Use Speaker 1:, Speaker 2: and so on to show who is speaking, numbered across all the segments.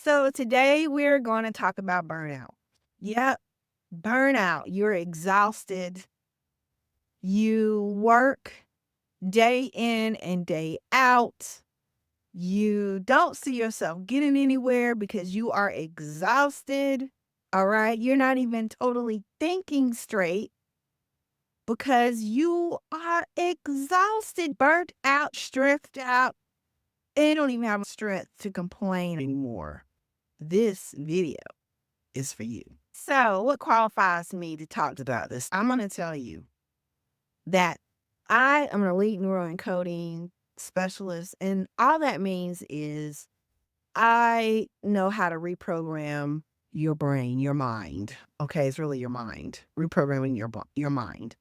Speaker 1: So today we're going to talk about burnout. Yep, burnout. You're exhausted. You work day in and day out. You don't see yourself getting anywhere because you are exhausted. All right. You're not even totally thinking straight because you are exhausted, burnt out, stressed out, and don't even have strength to complain anymore. This video is for you. So, what qualifies me to talk about this? I'm going to tell you that I am an elite neuroencoding specialist, and all that means is I know how to reprogram your brain, your mind. Okay, it's really your mind, reprogramming your mind.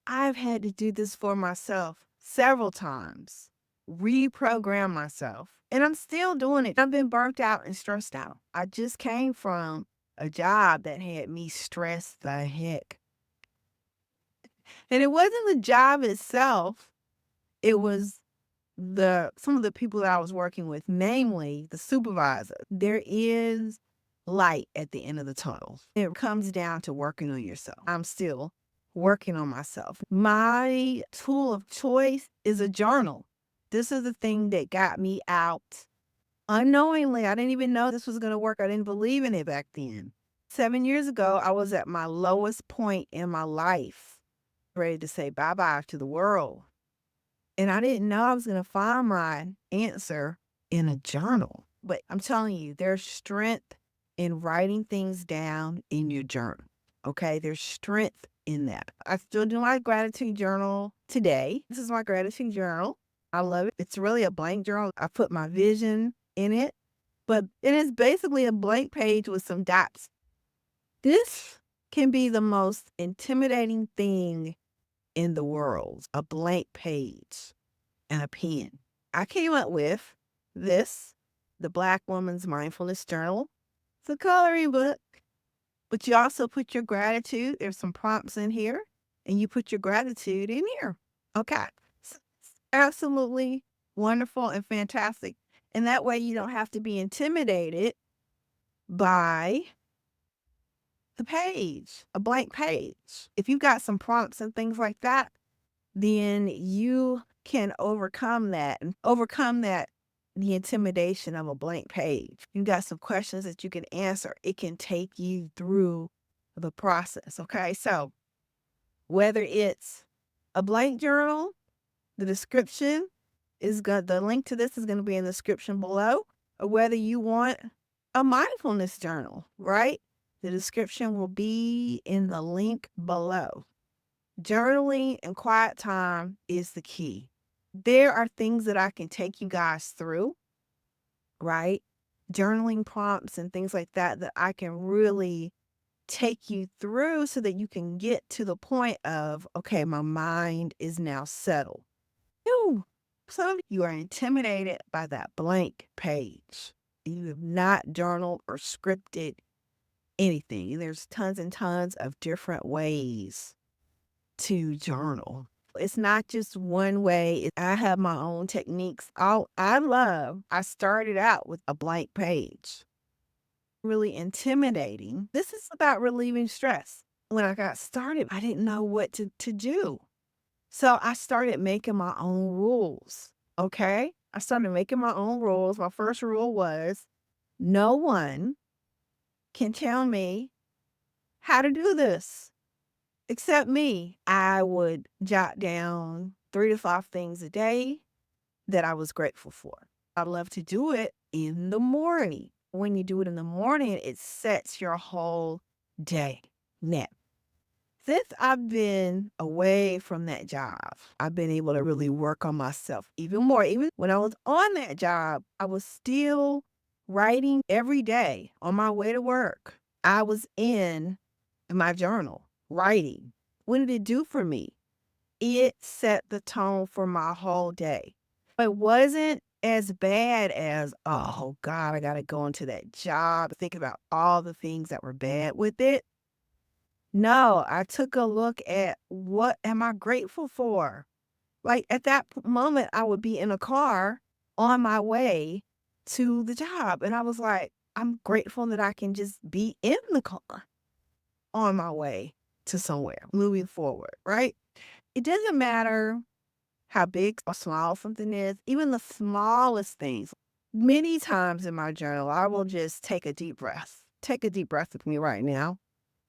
Speaker 1: I've had to do this for myself several times, reprogram myself, and I'm still doing it. I've been burnt out and stressed out. I just came from a job that had me stressed the heck. And it wasn't the job itself, it was the some of the people that I was working with, namely the supervisor. There is light at the end of the tunnel. It comes down to working on yourself. I'm still working on myself. My tool of choice is a journal. This is the thing that got me out unknowingly. I didn't even know this was going to work. I didn't believe in it back then. 7 years ago, I was at my lowest point in my life, ready to say bye bye to the world. And I didn't know I was going to find my answer in a journal. But I'm telling you, there's strength in writing things down in your journal. Okay. There's strength in that. I still do my gratitude journal today. This is my gratitude journal. I love it. It's really a blank journal. I put my vision in it, but it is basically a blank page with some dots. This can be the most intimidating thing in the world, a blank page and a pen. I came up with this, the Black Woman's Mindfulness Journal. It's a coloring book, but you also put your gratitude. There's some prompts in here, and you put your gratitude in here. Okay. It's absolutely wonderful and fantastic. And that way you don't have to be intimidated by the page, a blank page. If you've got some prompts and things like that, then you can overcome that the intimidation of a blank page. You got some questions that you can answer. It can take you through the process. Okay. So whether it's a blank journal, the description the link to this is going to be in the description below, or whether you want a mindfulness journal, right? The description will be in the link below. Journaling and quiet time is the key. There are things that I can take you guys through, right? Journaling prompts and things like that that I can really take you through so that you can get to the point of, okay, my mind is now settled. Ew. Some of you are intimidated by that blank page. You have not journaled or scripted anything. There's tons and tons of different ways to journal. It's not just one way. I have my own techniques. I started out with a blank page. Really intimidating. This is about relieving stress. When I got started, I didn't know what to do. So I started making my own rules. Okay. I started making my own rules. My first rule was no one can tell me how to do this except me. I would jot down 3 to 5 things a day that I was grateful for. I love to do it in the morning. When you do it in the morning, it sets your whole day. Now, since I've been away from that job, I've been able to really work on myself even more. Even when I was on that job, I was still writing every day on my way to work. I was in my journal writing. What did it do for me? It set the tone for my whole day. It wasn't as bad as, oh God, I got to go into that job, think about all the things that were bad with it. No, I took a look at what am I grateful for? Like at that moment, I would be in a car on my way to the job. And I was like, I'm grateful that I can just be in the car on my way to somewhere, moving forward, right? It doesn't matter how big or small something is, even the smallest things. Many times in my journal, I will just take a deep breath. Take a deep breath with me right now.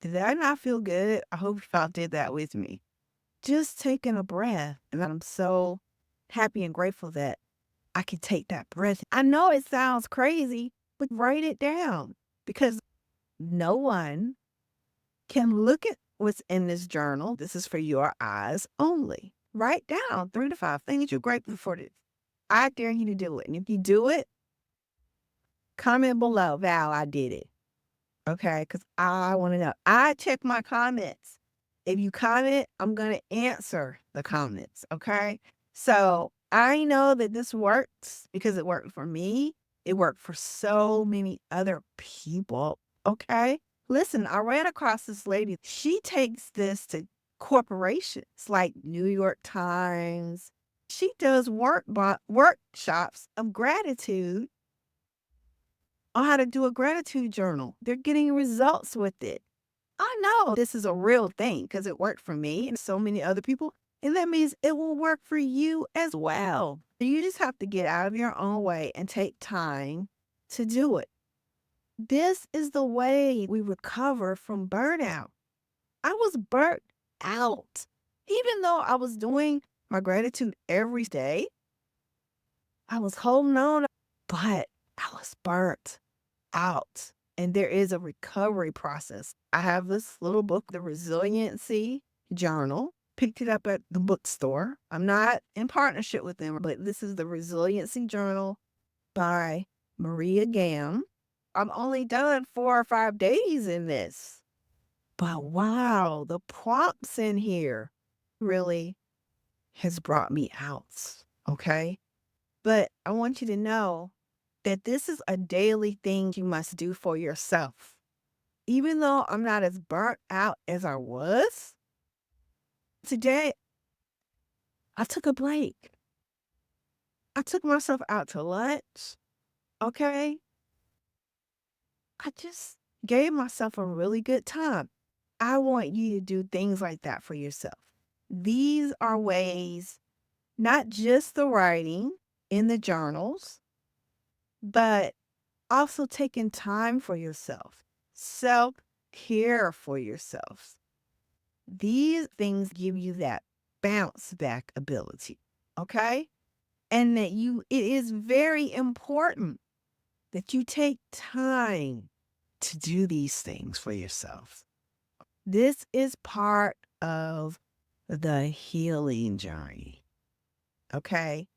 Speaker 1: Did that not feel good? I hope y'all did that with me. Just taking a breath. And I'm so happy and grateful that I can take that breath. I know it sounds crazy, but write it down because no one can look at what's in this journal. This is for your eyes only. Write down 3 to 5 things you're grateful for. This. I dare you to do it. And if you do it, comment below, Val, I did it. Okay, because I want to know. I check my comments. If you comment, I'm going to answer the comments. Okay. So I know that this works because it worked for me. It worked for so many other people. Okay. Listen, I ran across this lady. She takes this to corporations like New York Times. She does workshops of gratitude on how to do a gratitude journal. They're getting results with it. I know this is a real thing because it worked for me and so many other people. And that means it will work for you as well. You just have to get out of your own way and take time to do it. This is the way we recover from burnout. I was burnt out. Even though I was doing my gratitude every day, I was holding on, but I was burnt out. And there is a recovery process. I have this little book, The Resiliency Journal. Picked it up at the bookstore. I'm not in partnership with them, but this is the Resiliency Journal by Maria Gam. I'm only done 4 or 5 days in this. But wow, the prompts in here really has brought me out. Okay. But I want you to know that this is a daily thing you must do for yourself. Even though I'm not as burnt out as I was, today I took a break. I took myself out to lunch. Okay. I just gave myself a really good time. I want you to do things like that for yourself. These are ways, not just the writing in the journals, but also taking time for yourself, self care for yourself. These things give you that bounce back ability. Okay. And that it is very important that you take time to do these things for yourself. This is part of the healing journey. Okay.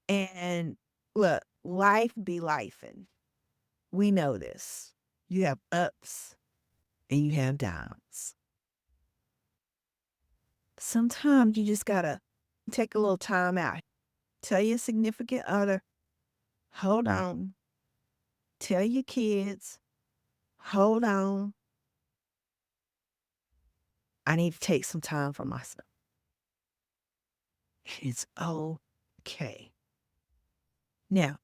Speaker 1: And look, life be lifing. We know this. You have ups and you have downs. Sometimes you just gotta take a little time out. Tell your significant other, hold on. Tell your kids, hold on. I need to take some time for myself. It's okay. Now,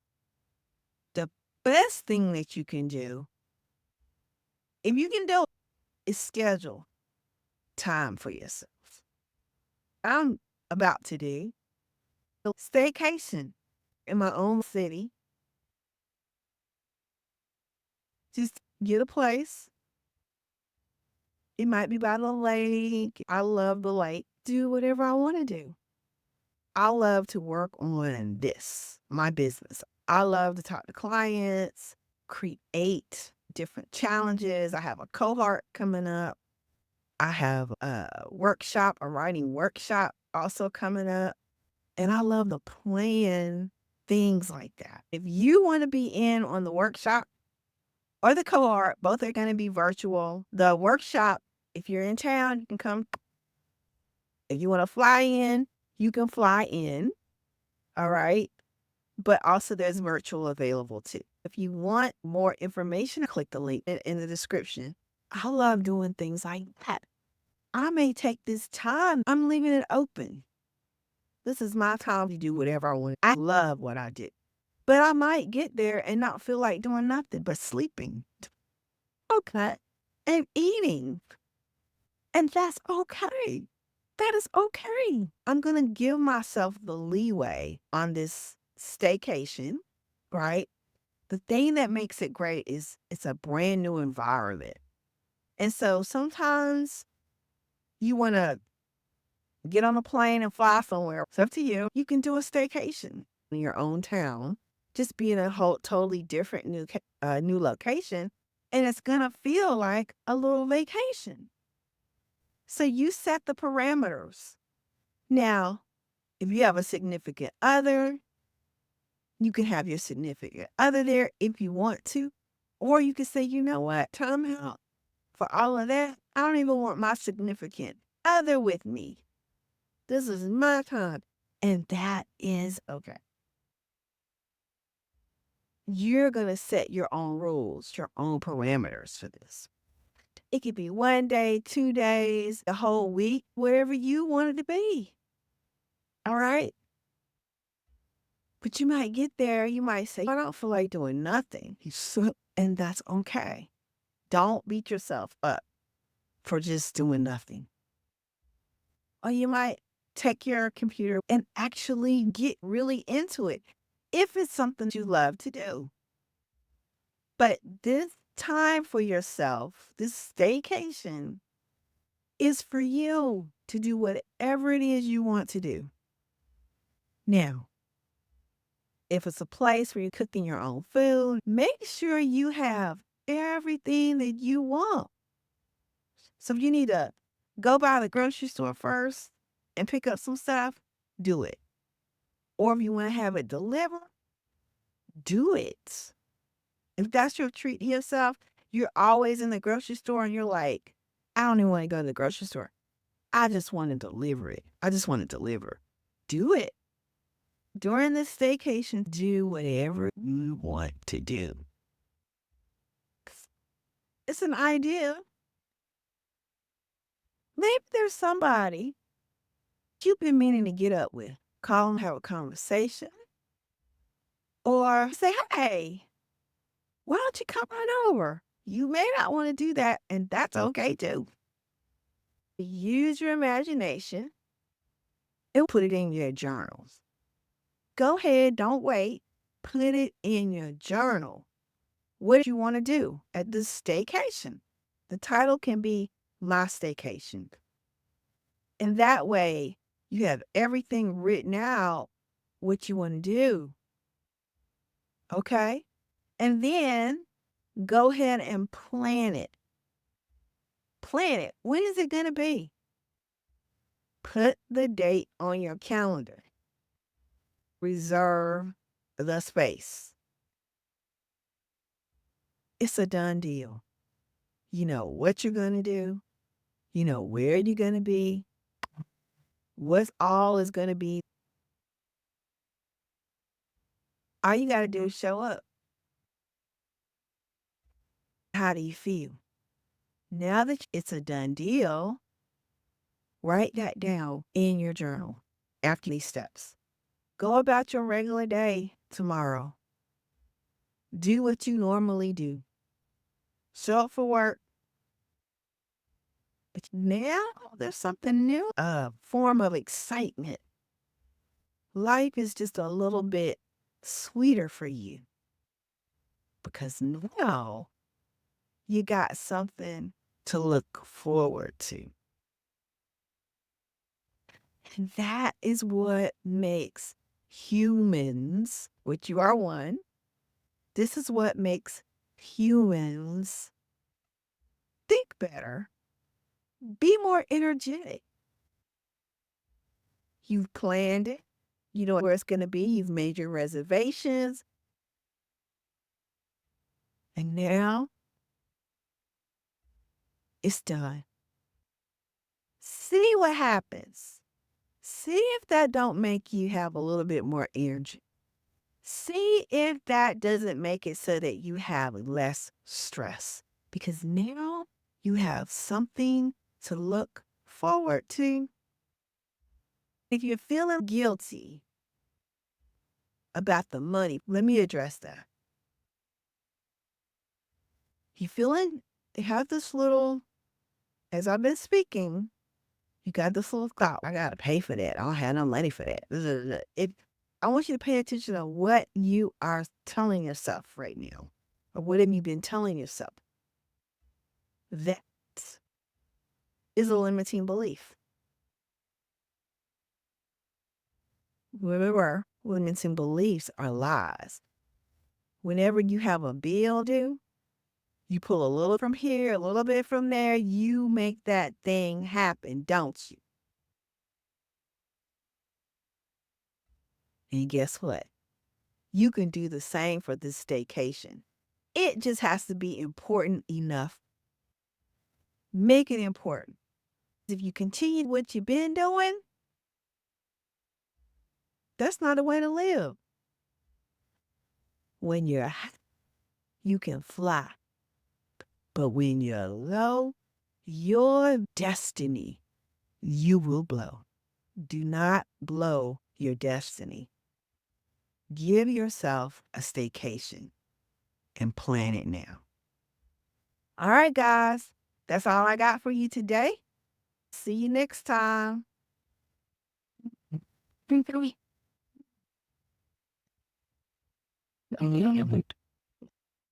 Speaker 1: the best thing that you can do, if you can do it, is schedule time for yourself. I'm about to do a staycation in my own city. Just get a place. It might be by the lake. I love the lake. Do whatever I want to do. I love to work on this, my business. I love to talk to clients, create different challenges. I have a cohort coming up. I have a workshop, a writing workshop also coming up. And I love to plan things like that. If you want to be in on the workshop or the cohort, both are going to be virtual. The workshop, if you're in town, you can come. If you want to fly in, you can fly in. All right. But also there's virtual available too. If you want more information, click the link in the description. I love doing things like that. I may take this time. I'm leaving it open. This is my time to do whatever I want. I love what I do. But I might get there and not feel like doing nothing but sleeping. Okay. And eating. And that's okay. That is okay. I'm going to give myself the leeway on this staycation, right? The thing that makes it great is it's a brand new environment. And so sometimes you want to get on a plane and fly somewhere. It's up to you. You can do a staycation in your own town, just be in a whole totally different new location, and it's gonna feel like a little vacation. So you set the parameters. Now, if you have a significant other, you can have your significant other there if you want to, or you can say, you know what, time out for all of that. I don't even want my significant other with me. This is my time. And that is okay. You're going to set your own rules, your own parameters for this. It could be 1 day, 2 days, a whole week, wherever you want it to be. All right. But you might get there, you might say, I don't feel like doing nothing. And that's okay. Don't beat yourself up for just doing nothing. Or you might take your computer and actually get really into it if it's something you love to do. But this time for yourself, this staycation, is for you to do whatever it is you want to do. Now, if it's a place where you're cooking your own food, make sure you have everything that you want. So if you need to go by the grocery store first and pick up some stuff, do it. Or if you want to have it delivered, do it. If that's your treat to yourself, you're always in the grocery store and you're like, I don't even want to go to the grocery store. I just want to deliver it. I just want to deliver. Do it. During this staycation, do whatever you want to do. It's an idea. Maybe there's somebody you've been meaning to get up with. Call them, have a conversation, or say, hey, why don't you come on over? You may not want to do that, and that's okay too. Use your imagination and put it in your journals. Go ahead, don't wait. Put it in your journal. What do you want to do at this staycation? The title can be My Staycation. And that way, you have everything written out what you want to do. Okay? And then go ahead and plan it. Plan it. When is it going to be? Put the date on your calendar. Reserve the space. It's a done deal. You know what you're going to do. You know where you're going to be. What's all is going to be. All you got to do is show up. How do you feel? Now that it's a done deal, write that down in your journal after these steps. Go about your regular day tomorrow. Do what you normally do. Show up for work. But now there's something new, a form of excitement. Life is just a little bit sweeter for you because now you got something to look forward to. And that is what makes humans, which you are one, this is what makes humans think better, be more energetic. You've planned it. You know where it's going to be. You've made your reservations. And now it's done. See what happens. See if that don't make you have a little bit more energy. See if that doesn't make it so that you have less stress. Because now you have something to look forward to. If you're feeling guilty, about the money. Let me address that. You feeling, you have this little, as I've been speaking, you got this little thought, I gotta pay for that. I don't have no money for that. I want you to pay attention to what you are telling yourself right now. Or what have you been telling yourself? That is a limiting belief. Remember, limiting beliefs are lies. Whenever you have a bill due, you pull a little from here, a little bit from there, you make that thing happen, don't you? And guess what? You can do the same for this staycation. It just has to be important enough. Make it important. If you continue what you've been doing, that's not a way to live. When you're high, you can fly. But when you're low, your destiny, you will blow. Do not blow your destiny. Give yourself a staycation and plan it now. All right, guys, that's all I got for you today. See you next time.